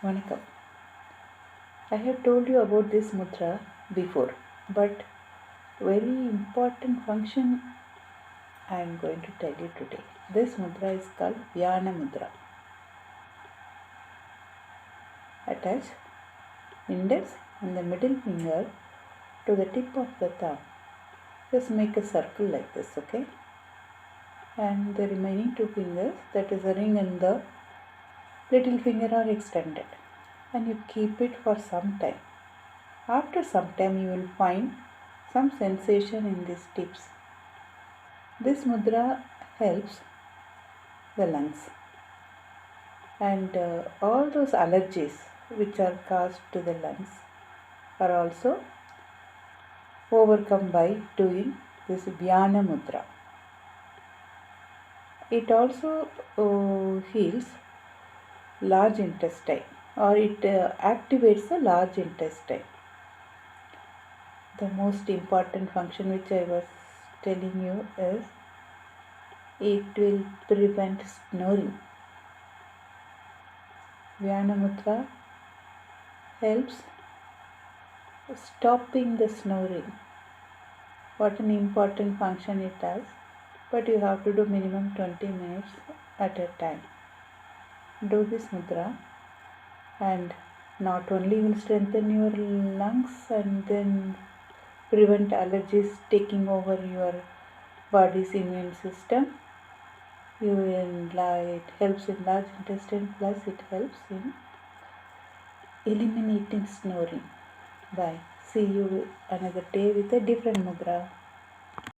Vanakkam. I have told you about this mudra before, but very important function I am going to tell you today. This mudra is called Vyana Mudra. Attach index and the middle finger to the tip of the thumb. Just make a circle like this, okay? And the remaining two fingers, that is the ring and the little finger, are extended. And you keep it for some time. After some time, you will find some sensation in these tips. This mudra helps the lungs and all those allergies which are caused to the lungs are also overcome by doing this Vyana Mudra. It also heals large intestine, or it activates the large intestine. The most important function which I was telling you is it will prevent snoring. Vyana Mudra helps stopping the snoring. What an important function it has, but you have to do minimum 20 minutes at a time. Do this mudra and not only will strengthen your lungs and then prevent allergies taking over your body's immune system. It helps in large intestine, plus it helps in eliminating snoring. Bye. See you another day with a different mudra.